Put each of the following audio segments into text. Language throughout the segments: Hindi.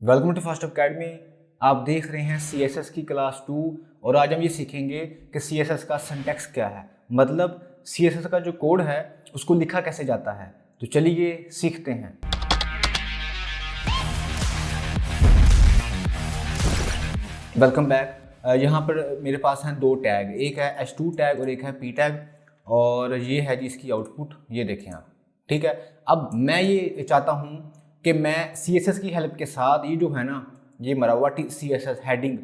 Welcome to fast academy. आप देख रहे हैं CSS की क्लास 2 और आज हम ये सीखेंगे कि CSS का सिंटैक्स क्या है, मतलब CSS का जो कोड है उसको लिखा कैसे जाता है। तो चलिए सीखते हैं। Welcome back. यहाँ पर मेरे पास हैं दो टैग, एक है H2 टैग और एक है P टैग, और ये है जी इसकी आउटपुट, ये देखें आप। ठीक है, अब मैं ये चाहता हूँ कि मैं CSS की हेल्प के साथ ये जो है ना, ये मराठी CSS हेडिंग,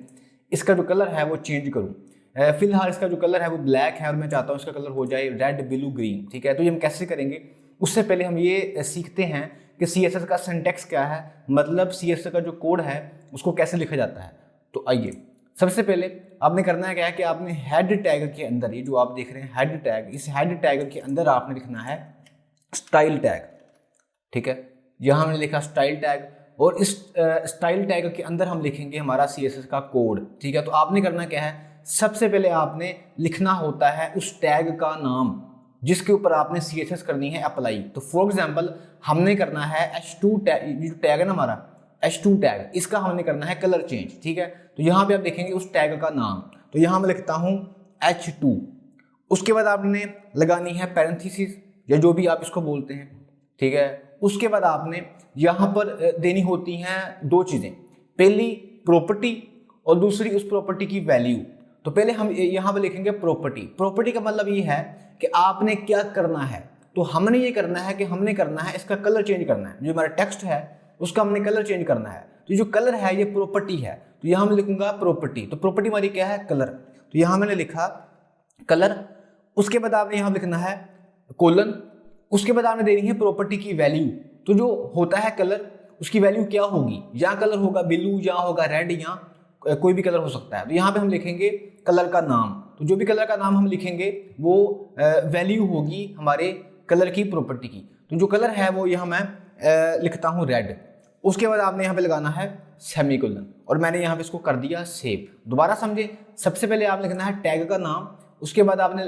इसका जो कलर है वो चेंज करूँ। फिलहाल इसका जो कलर है वो ब्लैक है और मैं चाहता हूँ इसका कलर हो जाए रेड ब्लू ग्रीन। ठीक है, तो ये हम कैसे करेंगे, उससे पहले हम ये सीखते हैं कि CSS का सिंटैक्स क्या है, मतलब CSS का जो कोड है उसको कैसे लिखा जाता है। तो आइए, सबसे पहले आपने करना है क्या है कि आपने हेड टैग के अंदर, ये जो आप देख रहे हैं हेड टैग, इस हेड टैग के अंदर आपने लिखना है स्टाइल टैग। ठीक है, यहाँ हमने लिखा स्टाइल टैग और इस स्टाइल टैग के अंदर हम लिखेंगे हमारा CSS का कोड। ठीक है, तो आपने करना क्या है, सबसे पहले आपने लिखना होता है उस टैग का नाम जिसके ऊपर आपने CSS करनी है अप्लाई। तो फॉर एग्जांपल हमने करना है H2 टैग, जो टैग है ना हमारा H2 टैग, इसका हमने करना है कलर चेंज। ठीक है, तो यहाँ पे आप देखेंगे उस टैग का नाम, तो यहाँ मैं लिखता हूँ H2। उसके बाद आपने लगानी है पैरेंथेसिस या जो भी आप इसको बोलते हैं। ठीक है, उसके बाद आपने यहाँ पर देनी होती हैं दो चीज़ें, पहली प्रॉपर्टी और दूसरी उस प्रॉपर्टी की वैल्यू। तो पहले हम यहाँ पर लिखेंगे प्रॉपर्टी। प्रॉपर्टी का मतलब ये है कि आपने क्या करना है, तो हमने ये करना है कि हमने करना है इसका कलर चेंज करना है, जो हमारा टेक्स्ट है उसका हमने कलर चेंज करना है। तो जो कलर है ये प्रॉपर्टी है, तो यहाँ मैं लिखूंगा प्रॉपर्टी। तो प्रॉपर्टी हमारी क्या है, कलर। तो यहाँ मैंने लिखा कलर। उसके बाद आपने यहाँ लिखना है कोलन। उसके बाद आपने देनी है प्रॉपर्टी की वैल्यू। तो जो होता है कलर, उसकी वैल्यू क्या होगी, या कलर होगा ब्लू, या होगा रेड, या कोई भी कलर हो सकता है। तो यहाँ पे हम लिखेंगे कलर का नाम। तो जो भी कलर का नाम हम लिखेंगे वो वैल्यू होगी हमारे कलर की प्रॉपर्टी की। तो जो कलर है वो यहाँ मैं लिखता हूँ रेड। उसके बाद आपने यहाँ पे लगाना है सेमीकोलन, और मैंने यहाँ पे इसको कर दिया सेव। दोबारा समझे, सबसे पहले आपने लिखना है टैग का नाम, उसके बाद आपने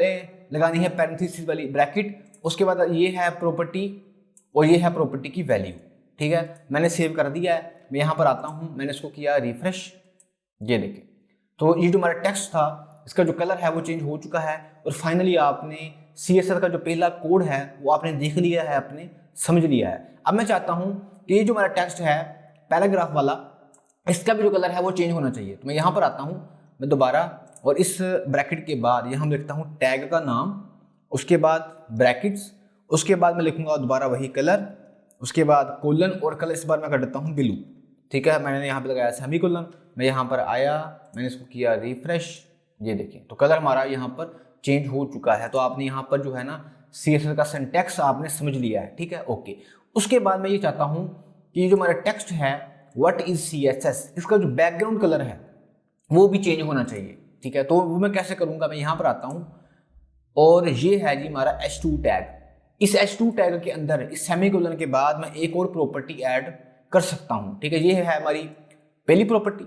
लगानी है पैरेंथेसिस वाली ब्रैकेट, उसके बाद ये है प्रॉपर्टी और ये है प्रॉपर्टी की वैल्यू। ठीक है, मैंने सेव कर दिया है। मैं यहाँ पर आता हूँ, मैंने इसको किया रिफ्रेश, ये देखें। तो ये जो हमारा टेक्स्ट था इसका जो कलर है वो चेंज हो चुका है, और फाइनली आपने CSS का जो पहला कोड है वो आपने देख लिया है, आपने समझ लिया है। अब मैं चाहता हूँ कि ये जो हमारा टेक्स्ट है पैराग्राफ वाला, इसका भी जो कलर है वो चेंज होना चाहिए। तो मैं यहाँ पर आता हूँ, मैं दोबारा, और इस ब्रैकेट के बाद यहाँ लिखता हूँ टैग का नाम, उसके बाद ब्रैकेट्स, उसके बाद मैं लिखूंगा दोबारा वही कलर, उसके बाद कोलन, और कलर इस बार मैं कर देता हूँ ब्लू। ठीक है, मैंने यहाँ पे लगाया सेमीकोलन, मैं यहाँ पर आया, मैंने इसको किया रिफ्रेश, ये देखिए तो कलर हमारा यहाँ पर चेंज हो चुका है। तो आपने यहाँ पर जो है ना CSS का सिंटैक्स आपने समझ लिया है। ठीक है, ओके। उसके बाद मैं ये चाहता हूँ कि ये जो हमारा टेक्स्ट है व्हाट इज CSS, इसका जो बैकग्राउंड कलर है वो भी चेंज होना चाहिए। ठीक है, तो वो मैं कैसे करूँगा, मैं यहाँ पर आता हूँ, और ये है जी हमारा H2 टैग। इस H2 टैग के अंदर इस सेमीकोलन के बाद मैं एक और प्रॉपर्टी ऐड कर सकता हूँ। ठीक है, ये है हमारी पहली प्रॉपर्टी,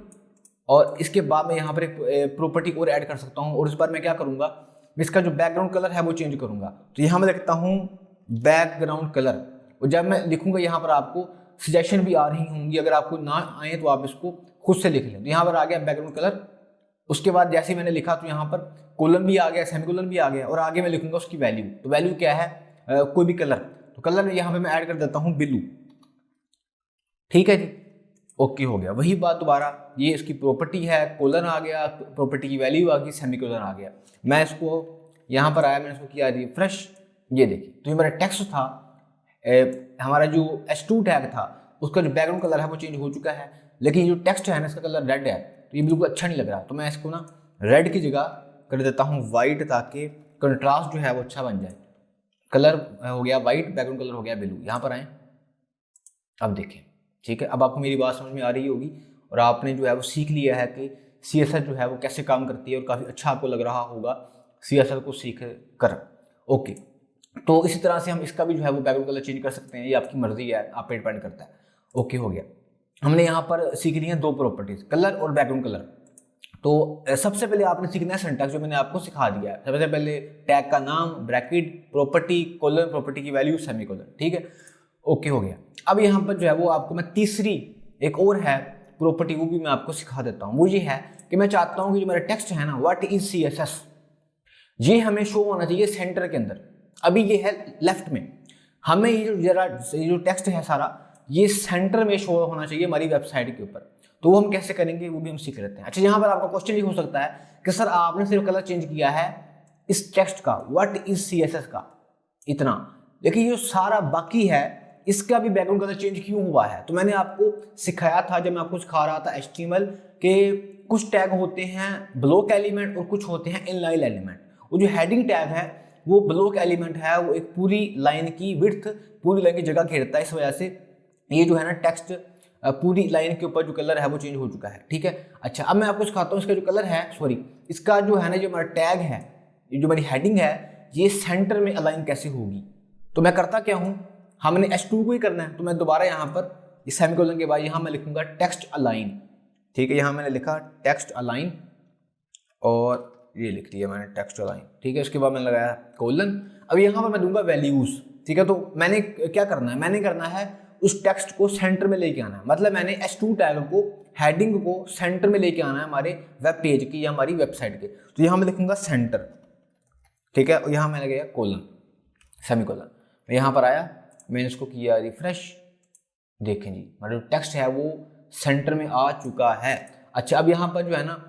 और इसके बाद मैं यहाँ पर एक प्रॉपर्टी और ऐड कर सकता हूँ, और इस बार मैं क्या करूँगा, इसका जो बैकग्राउंड कलर है वो चेंज करूँगा। तो यहाँ मैं लिखता हूँ बैकग्राउंड कलर, और जब मैं लिखूँगा यहाँ पर आपको सजेशन भी आ रही होंगी, अगर आपको ना आए तो आप इसको खुद से लिख लें। तो यहाँ पर आ गया बैकग्राउंड कलर। उसके बाद जैसे मैंने लिखा तो यहाँ पर कोलन भी आ गया, सेमीकोलन भी आ गया, और आगे मैं लिखूंगा उसकी वैल्यू। तो वैल्यू क्या है, कोई भी कलर। तो कलर यहाँ पे मैं ऐड कर देता हूँ ब्लू। ठीक है जी, ओके हो गया। वही बात दोबारा, ये इसकी प्रॉपर्टी है, कोलन आ गया, प्रॉपर्टी की वैल्यू आ गई, सेमीकोलन आ गया। मैं इसको यहाँ पर आया, मैंने इसको किया रिफ्रेश, ये देखिए तो ये मेरा टेक्स्ट था, हमारा जो H2 टैग था उसका जो बैकग्राउंड कलर है वो चेंज हो चुका है, लेकिन जो टेक्स्ट है ना इसका कलर रेड है, तो ये बिल्कुल अच्छा नहीं लग रहा। तो मैं इसको ना रेड की जगह कर देता हूँ वाइट, ताकि कंट्रास्ट जो है वो अच्छा बन जाए। कलर हो गया वाइट, बैकग्राउंड कलर हो गया ब्लू। यहाँ पर आए, अब देखें। ठीक है, अब आपको मेरी बात समझ में आ रही होगी, और आपने जो है वो सीख लिया है कि CSS जो है वो कैसे काम करती है, और काफ़ी अच्छा आपको लग रहा होगा CSS को सीख कर। ओके, तो इसी तरह से हम इसका भी जो है वो बैकग्राउंड कलर चेंज कर सकते हैं, ये आपकी मर्जी है, आप पे डिपेंड करता है। ओके हो गया, हमने यहाँ पर सीख ली है दो प्रॉपर्टीज, कलर और बैकग्राउंड कलर। तो सबसे पहले आपने सीखना है सिंटैक्स, जो मैंने आपको सिखा दिया है। सबसे पहले टैग का नाम, ब्रैकेट, प्रॉपर्टी, कोलन, प्रॉपर्टी की वैल्यू, सेमीकोलन। ठीक है, ओके हो गया। अब यहाँ पर जो है वो आपको मैं तीसरी एक और है प्रॉपर्टी, वो भी मैं आपको सिखा देता हूँ। वो ये है कि मैं चाहता हूँ कि जो मेरा टेक्स्ट है ना, व्हाट इज CSS, ये हमें शो होना चाहिए सेंटर के अंदर। अभी ये है लेफ्ट में, हमें ये जो टेक्स्ट है सारा ये सेंटर में शो होना चाहिए हमारी वेबसाइट के ऊपर। तो वो हम कैसे करेंगे वो भी हम सीख लेते हैं। अच्छा, यहाँ पर आपका क्वेश्चन ये हो सकता है कि सर आपने सिर्फ कलर चेंज किया है इस टेक्स्ट का, व्हाट इज CSS का इतना, लेकिन ये जो सारा बाकी है इसका भी बैकग्राउंड कलर चेंज क्यों हुआ है। तो मैंने आपको सिखाया था जब मैं आपको सिखा रहा था HTML के कुछ टैग होते हैं ब्लॉक एलिमेंट और कुछ होते हैं इनलाइन एलिमेंट। वो जो हेडिंग टैग है वो ब्लॉक एलिमेंट है, वो एक पूरी लाइन की विड्थ, पूरी लाइन की जगह घेरता है। इस वजह से ये जो है ना टेक्स्ट पूरी लाइन के ऊपर जो कलर है वो चेंज हो चुका है। ठीक है। अच्छा, अब मैं आपको सिखाता हूँ इसका जो कलर है, सॉरी इसका जो है ना जो हमारा टैग है, ये जो हमारी हेडिंग है ये सेंटर में अलाइन कैसे होगी। तो मैं करता क्या हूँ, हमने H2 को ही करना है, तो मैं दोबारा यहाँ पर इस सेमीकोलन के बाद यहाँ मैं लिखूंगा टेक्स्ट अलाइन। ठीक है, यहाँ मैंने लिखा टेक्स्ट अलाइन और ये लिख दिया मैंने टेक्स्ट अलाइन। ठीक है, उसके बाद मैंने लगाया कोलन। अब यहाँ पर मैं दूंगा वैल्यूज। ठीक है, तो मैंने क्या करना है, मैंने करना है उस टेक्स्ट को सेंटर में लेके आना है। मतलब मैंने H2 टैग को, हेडिंग को सेंटर में लेके आना है हमारे वेब पेज की या हमारी वेबसाइट के। तो यहाँ मैं लिखूंगा सेंटर। ठीक है, और यहाँ मैंने गया कोलन सेमीकोलन। मैं यहाँ पर आया, मैंने इसको किया रिफ्रेश, देखें जी हमारा जो टेक्स्ट है वो सेंटर में आ चुका है। अच्छा, अब यहाँ पर जो है ना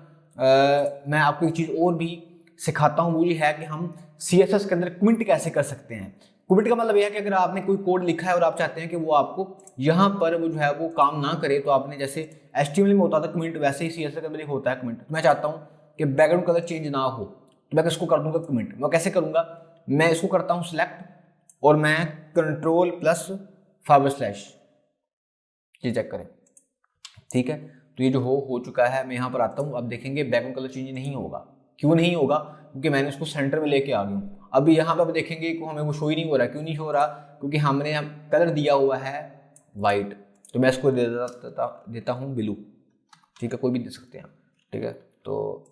मैं आपको एक चीज़ और भी सिखाता हूँ, वो ये है कि हम CSS के अंदर कमेंट कैसे कर सकते हैं। कमेंट का मतलब यह है कि अगर आपने कोई कोड लिखा है और आप चाहते हैं कि वो आपको यहाँ पर वो जो है वो काम ना करे, तो आपने जैसे HTML में होता था कमेंट, वैसे ही CSS के अंदर होता है कमेंट। तो मैं चाहता हूँ कि बैकग्राउंड कलर चेंज ना हो, तो मैं किसको कर दूंगा कमेंट। मैं कैसे करूँगा, मैं इसको करता हूँ सिलेक्ट और मैं Ctrl+/, ये चेक करें। ठीक है, तो ये जो हो चुका है। मैं यहाँ पर आता हूँ, अब देखेंगे बैकग्राउंड कलर चेंज नहीं होगा। क्यों नहीं होगा, क्योंकि मैंने इसको सेंटर में लेके आ गया हूँ। अभी यहाँ पर देखेंगे कि हमें वो शो ही नहीं हो रहा। क्यों नहीं हो रहा, क्योंकि हमने कलर दिया हुआ है वाइट। तो मैं इसको देता हूँ ब्लू। ठीक है, कोई भी दे सकते हैं। ठीक है, तो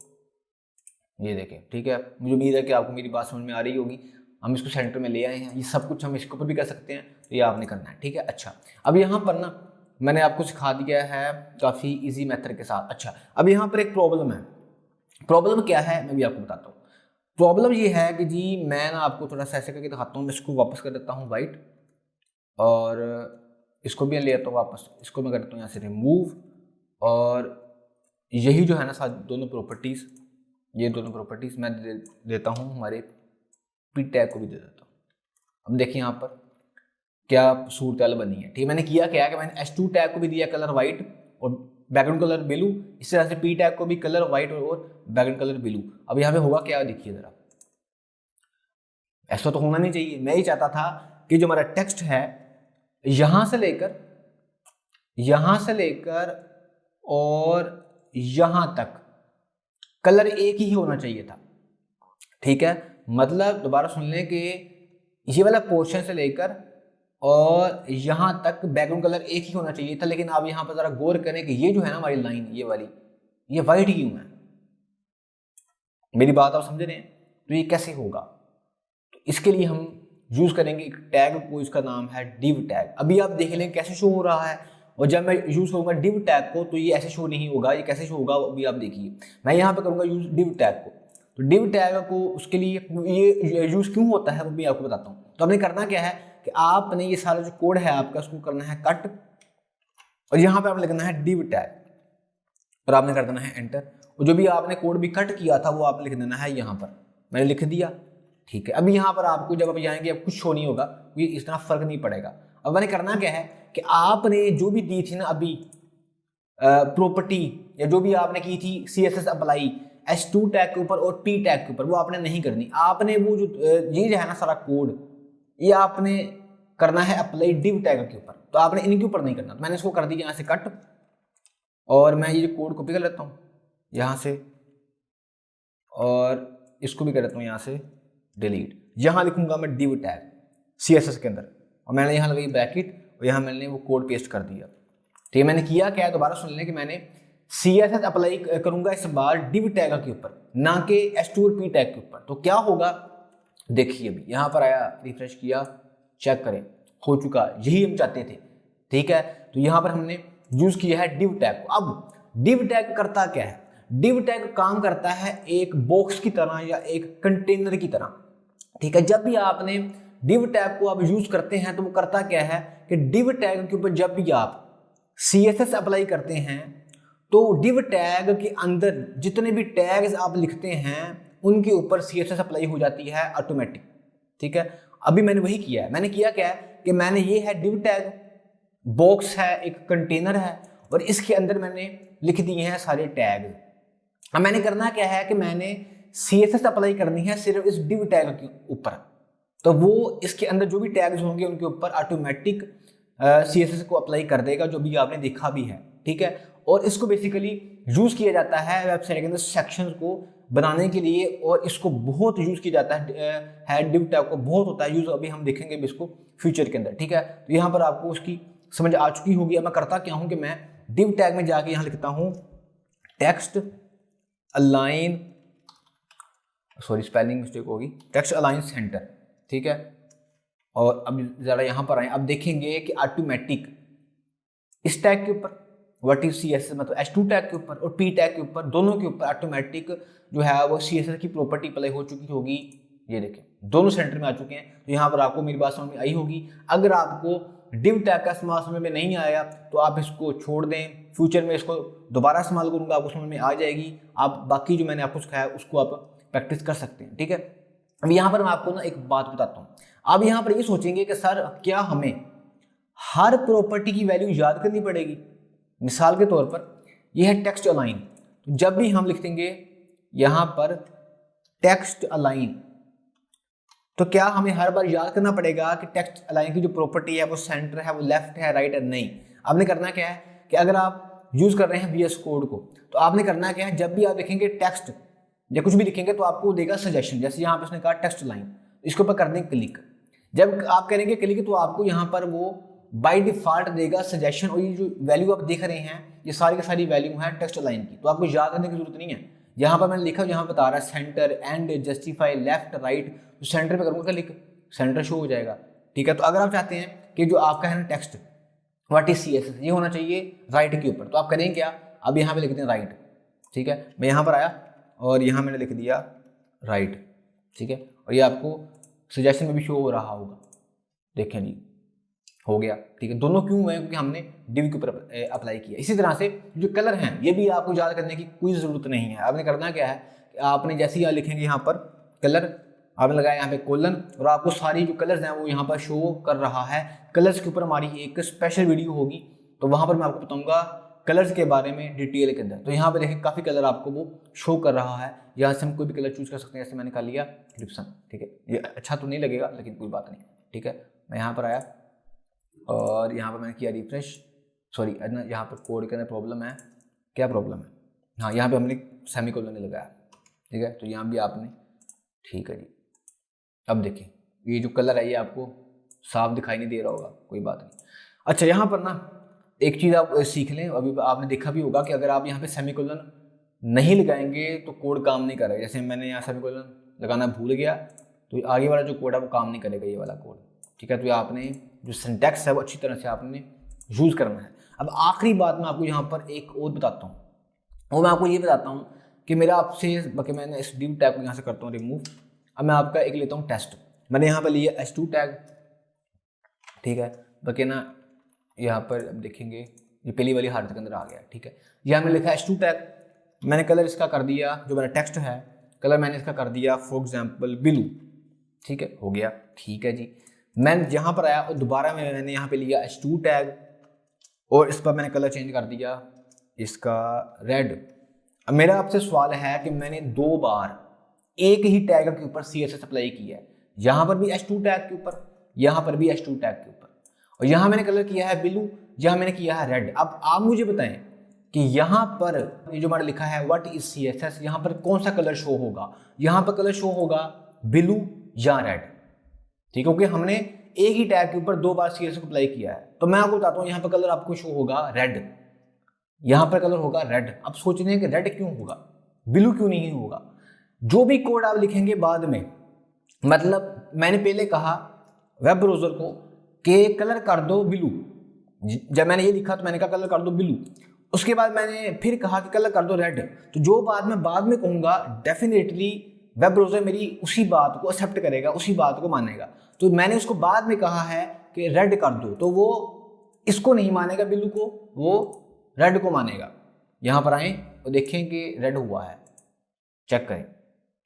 ये देखें। ठीक है, मुझे उम्मीद है कि आपको मेरी बात समझ में आ रही होगी। हम इसको सेंटर में ले आए हैं, ये सब कुछ हम इसके ऊपर भी कर सकते हैं, तो ये आपने करना है। ठीक है। अच्छा, अब यहाँ पर ना मैंने आपको सिखा दिया है काफ़ी इजी मेथड के साथ। अच्छा, अब यहाँ पर एक प्रॉब्लम है। प्रॉब्लम क्या है मैं भी आपको बताता हूँ। प्रॉब्लम ये है कि जी मैं ना आपको थोड़ा सा ऐसे करके दिखाता हूँ। मैं इसको वापस कर देता हूँ वाइट और इसको भी ले आता हूँ वापस। इसको मैं कर देता हूँ यहाँ से रिमूव, और यही जो है ना साथ दोनों प्रॉपर्टीज़, ये दोनों प्रॉपर्टीज़ मैं देता हूँ हमारे पी टैग को भी दे देता हूँ। अब देखिए यहाँ पर क्या सूरत बनी है। ठीक है, मैंने किया क्या है कि मैंने H2 टैग को भी दिया कलर वाइट और बैकग्राउंड कलर ब्लू, इस तरह से पी टैग को भी कलर वाइट और बैकग्राउंड कलर ब्लू। अब यहाँ पे होगा क्या, देखिए जरा, ऐसा तो होना नहीं चाहिए। मैं ही चाहता था कि जो हमारा टेक्स्ट है यहाँ से लेकर और यहाँ तक कलर एक ही होना चाहिए था। ठीक है, मतलब दोबारा सुन लें कि ये वाला पोर्शन से लेकर और यहाँ तक बैकग्राउंड कलर एक ही होना चाहिए था। लेकिन आप यहाँ पर जरा गौर करें कि ये जो है ना हमारी लाइन, ये वाली, ये वाइट क्यों है। मेरी बात आप समझ रहे हैं, तो ये कैसे होगा। तो इसके लिए हम यूज करेंगे एक टैग को, इसका नाम है div टैग। अभी आप देख लें कैसे शो हो रहा है, और जब मैं यूज करूंगा div टैग को तो ये ऐसे शो नहीं होगा। ये कैसे शो होगा अभी आप देखिए। मैं यहाँ पे करूंगा यूज div टैग को। तो div टैग को उसके लिए ये यूज क्यों होता है वो भी आपको बताता हूँ। तो आपने करना क्या है कि आपने ये सारा जो कोड है आपका उसको करना है कट, और यहाँ पे आपने लिखना है div टैग और आपने कर देना है एंटर। और जो भी आपने कोड भी कट किया था वो आपने लिख देना है यहाँ पर। मैंने लिख दिया। ठीक है, अभी यहाँ पर आपको जब आप जाएंगे अब कुछ शो नहीं होगा, ये इतना फर्क नहीं पड़ेगा। अब मैंने करना क्या है कि आपने जो भी दी थी ना अभी प्रॉपर्टी, या जो भी आपने की थी CSS अप्लाई H2 टैग के ऊपर और P टैग के ऊपर, वो आपने नहीं करनी। आपने वो जो ये जो है ना सारा कोड, ये आपने करना है अप्लाई div टैग के ऊपर। तो आपने इनके ऊपर नहीं करना। तो मैंने इसको कर दिया यहाँ से कट, और मैं ये कोड कॉपी कर लेता हूँ यहाँ से, और इसको भी कर लेता हूँ यहाँ से डिलीट। यहाँ लिखूंगा मैं div टैग CSS के अंदर, और मैंने यहाँ लगाई ब्रैकेट और यहाँ मैंने वो कोड पेस्ट कर दिया। ठीक है, मैंने किया क्या है, दोबारा सुन लें कि मैंने CSS अप्लाई करूंगा इस बार div टैग के ऊपर, ना कि H2 और P टैग के ऊपर। तो क्या होगा देखिए, अभी यहाँ पर आया, रिफ्रेश किया, चेक करें, हो चुका। यही हम चाहते थे। ठीक है, तो यहाँ पर हमने यूज किया है div टैग को। अब div टैग करता क्या है? div टैग काम करता है एक बॉक्स की तरह या एक कंटेनर की तरह, ठीक है। जब भी आपने div टैग को आप यूज करते हैं तो वो करता क्या है कि div टैग के ऊपर जब भी आप CSS अप्लाई करते हैं तो div टैग के अंदर जितने भी टैग्स आप लिखते हैं उनके ऊपर CSS अप्लाई हो जाती है ऑटोमेटिक, ठीक है। अभी मैंने वही किया है। मैंने किया क्या है कि मैंने ये है div टैग, बॉक्स है, एक कंटेनर है और इसके अंदर मैंने लिख दिए हैं सारे टैग। अब मैंने करना क्या है कि मैंने CSS अप्लाई करनी है सिर्फ इस div टैग के ऊपर, तो वो इसके अंदर जो भी टैग्स होंगे उनके ऊपर ऑटोमेटिक CSS को अप्लाई कर देगा, जो भी आपने देखा भी है, ठीक है। और इसको बेसिकली यूज किया जाता है वेबसाइट के अंदर सेक्शंस को बनाने के लिए और इसको बहुत यूज किया जाता है div टैग को बहुत होता है यूज। अभी हम देखेंगे भी इसको फ्यूचर के अंदर, ठीक है। तो यहाँ पर आपको उसकी समझ आ चुकी होगी। अब मैं करता क्या हूँ कि मैं div टैग में जाके यहाँ लिखता हूँ text align, sorry spelling mistake होगी, टेक्स्ट अलाइन सेंटर, ठीक है। और अब ज़रा यहाँ पर आए, अब देखेंगे कि ऑटोमेटिक इस टैग के ऊपर व्हाट इज CSS मतलब H2 टैग के ऊपर और P टैग के ऊपर, दोनों के ऊपर ऑटोमेटिक जो है वो CSS की प्रॉपर्टी अप्लाई हो चुकी होगी। ये देखें दोनों सेंटर में आ चुके हैं। तो यहाँ पर आपको मेरी बात समझ में आई होगी। अगर आपको div टैग का इस्तेमाल समझ में नहीं आया तो आप इसको छोड़ दें, फ्यूचर में इसको दोबारा इस्तेमाल करूँगा, आपको समझ में आ जाएगी। आप बाकी जो मैंने आपको सिखाया उसको आप प्रैक्टिस कर सकते हैं, ठीक है। अब यहाँ पर मैं आपको ना एक बात बताता हूँ। आप यहाँ पर ये सोचेंगे कि सर क्या हमें हर प्रॉपर्टी की वैल्यू याद करनी पड़ेगी? मिसाल के तौर पर यह है टेक्स्ट अलाइन, तो जब भी हम लिख देंगे यहाँ पर टेक्स्ट अलाइन तो क्या हमें हर बार याद करना पड़ेगा कि टेक्स्ट अलाइन की जो प्रॉपर्टी है वो सेंटर है, वो लेफ्ट है, राइट है? नहीं। आपने करना क्या है कि अगर आप यूज कर रहे हैं VS कोड को तो आपने करना क्या है, जब भी आप लिखेंगे टेक्स्ट या कुछ भी लिखेंगे तो आपको देगा सजेशन। जैसे यहाँ पर उसने कहा टेक्स्ट लाइन, इसके ऊपर कर देंगे क्लिक। जब आप करेंगे क्लिक तो आपको यहाँ पर वो बाय डिफॉल्ट देगा सजेशन। और ये जो वैल्यू आप देख रहे हैं ये सारी की सारी वैल्यू है टेक्स्ट लाइन की, तो आपको याद करने की जरूरत नहीं है। यहाँ पर मैंने लिखा, यहाँ बता रहा है centre, and, justify, left, right, तो सेंटर पे करूँगा क्लिक, सेंटर शो हो जाएगा, ठीक है। तो अगर आप चाहते हैं कि जो आपका है ना टेक्स्ट व्हाट इज CSS ये होना चाहिए राइट के ऊपर, तो आप करेंगे क्या, अब यहाँ पे लिखते हैं राइट, ठीक है। मैं यहाँ पर आया और यहाँ मैंने लिख दिया राइट, ठीक है। और ये आपको सजेशन में भी शो हो रहा होगा, देखें जी हो गया, ठीक है। दोनों क्यों हुए? क्योंकि हमने div के ऊपर अप्लाई किया। इसी तरह से जो कलर हैं ये भी आपको याद करने की कोई ज़रूरत नहीं है। आपने करना क्या है कि आपने जैसे ही यहाँ लिखेंगे यहाँ पर कलर, आपने लगाया यहाँ पे कोलन और आपको सारी जो कलर्स हैं वो यहाँ पर शो कर रहा है। कलर्स के ऊपर हमारी एक स्पेशल वीडियो होगी तो वहाँ पर मैं आपको बताऊँगा कलर्स के बारे में डिटेल के अंदर। तो यहाँ पर देखें काफ़ी कलर आपको वो शो कर रहा है। यहाँ से हम कोई भी कलर चूज कर सकते हैं, जैसे मैंने कर लिया क्रिप्सन, ठीक है। ये अच्छा तो नहीं लगेगा लेकिन कोई बात नहीं, ठीक है। मैं यहाँ पर आया और यहाँ पर मैंने किया रिफ्रेश, सॉरी यहाँ पर कोड के अंदर प्रॉब्लम है। क्या प्रॉब्लम है? हाँ, यहाँ पे हमने सेमीकोलन नहीं लगाया, ठीक है। तो यहाँ भी आपने, ठीक है जी। अब देखिए ये जो कलर है ये आपको साफ दिखाई नहीं दे रहा होगा, कोई बात नहीं। अच्छा, यहाँ पर ना एक चीज़ आप सीख लें, अभी आपने देखा भी होगा कि अगर आप यहाँ पे सेमीकोलन नहीं लगाएंगे तो कोड काम नहीं करेगा। जैसे मैंने यहाँ सेमीकोलन लगाना भूल गया तो आगे वाला जो कोड है वो काम नहीं करेगा, ये वाला कोड, ठीक है। तो आपने जो सिंटैक्स है वो अच्छी तरह से आपने यूज़ करना है। अब आखिरी बात मैं आपको यहाँ पर एक और बताता हूँ, और मैं आपको ये बताता हूँ कि मेरा आपसे बाकी मैंने इस div टैग को यहाँ से करता हूँ रिमूव। अब मैं आपका एक लेता हूँ टेस्ट, मैंने यहाँ पर लिया H2 टैग, ठीक है। बाकी ना यहाँ पर अब देखेंगे ये पहली वाली हार्ट के अंदर आ गया, ठीक है। यहाँ मैंने लिखा H2 टैग, मैंने कलर इसका कर दिया, जो मेरा टेक्स्ट है कलर मैंने इसका कर दिया फॉर एग्जाम्पल ब्लू, ठीक है, हो गया, ठीक है जी। मैं यहाँ पर आया और दोबारा मैंने यहाँ पे लिया H2 टैग और इस पर मैंने कलर चेंज कर दिया इसका रेड। अब मेरा आपसे सवाल है कि मैंने 2 बार एक ही टैग के ऊपर CSS अप्लाई किया है, यहाँ पर भी H2 टैग के ऊपर, यहाँ पर भी H2 टैग के ऊपर, और यहाँ मैंने कलर किया है ब्लू, यहाँ मैंने किया है रेड। अब आप मुझे बताएं कि यहाँ पर ये जो मैंने लिखा है व्हाट इज CSS, यहाँ पर कौन सा कलर शो होगा? यहाँ पर कलर शो होगा ब्लू या रेड, ठीक है, क्योंकि हमने एक ही टैग के ऊपर 2 बार CSS को अप्लाई किया है। तो मैं आपको बताता हूँ यहाँ पर कलर आपको शो होगा रेड, यहाँ पर कलर होगा रेड। अब सोच रहे हैं कि रेड क्यों होगा, ब्लू क्यों नहीं होगा? जो भी कोड आप लिखेंगे बाद में, मतलब मैंने पहले कहा वेब ब्राउज़र को कि कलर कर दो ब्लू, जब मैंने ये लिखा तो मैंने कहा कलर कर दो ब्लू, उसके बाद मैंने फिर कहा कि कलर कर दो रेड। तो जो बात मैं बाद में कहूँगा डेफिनेटली वेब ब्राउज़र मेरी उसी बात को एक्सेप्ट करेगा, उसी बात को मानेगा। तो मैंने उसको बाद में कहा है कि रेड कर दो, तो वो इसको नहीं मानेगा ब्लू को, वो रेड को मानेगा। यहाँ पर आएँ और देखें कि रेड हुआ है, चेक करें,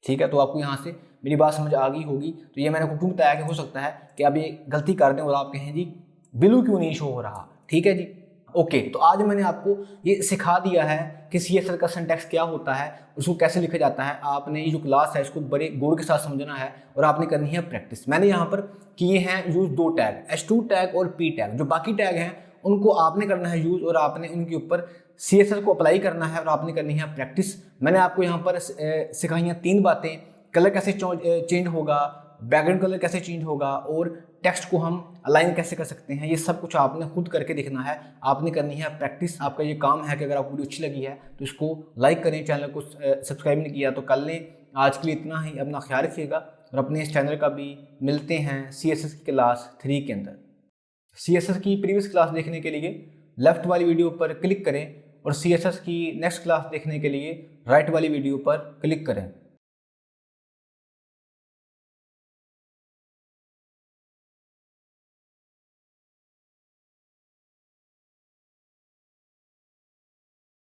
ठीक है। तो आपको यहाँ से मेरी बात समझ आ गई होगी। तो ये मैंने आपको क्यों बताया कि हो सकता है कि आप ये गलती कर दें और आप कहें जी ब्लू क्यों नहीं शो हो रहा, ठीक है जी। ओके, तो आज मैंने आपको ये सिखा दिया है कि CSS का सिंटैक्स क्या होता है, उसको कैसे लिखा जाता है। आपने ये जो क्लास है इसको बड़े गौर के साथ समझना है और आपने करनी है प्रैक्टिस। मैंने यहाँ पर किए हैं यूज़ 2 टैग, H2 टैग और P टैग। जो बाकी टैग हैं उनको आपने करना है यूज़ और आपने उनके ऊपर CSS को अप्लाई करना है और आपने करनी है प्रैक्टिस। मैंने आपको यहाँ पर सिखाई हैं 3 बातें, कलर कैसे चेंज होगा, बैकग्राउंड कलर कैसे चेंज होगा और टेक्स्ट को हम अलाइन कैसे कर सकते हैं। ये सब कुछ आपने खुद करके देखना है, आपने करनी है प्रैक्टिस। आपका ये काम है कि अगर आपको वीडियो अच्छी लगी है तो इसको लाइक करें, चैनल को सब्सक्राइब नहीं किया तो कर लें। आज के लिए इतना ही, अपना ख्याल रखिएगा और अपने इस चैनल का भी मिलते हैं CSS की क्लास 3 के अंदर। CSS की प्रीवियस क्लास देखने के लिए लेफ्ट वाली वीडियो पर क्लिक करें और CSS की नेक्स्ट क्लास देखने के लिए राइट वाली वीडियो पर क्लिक करें।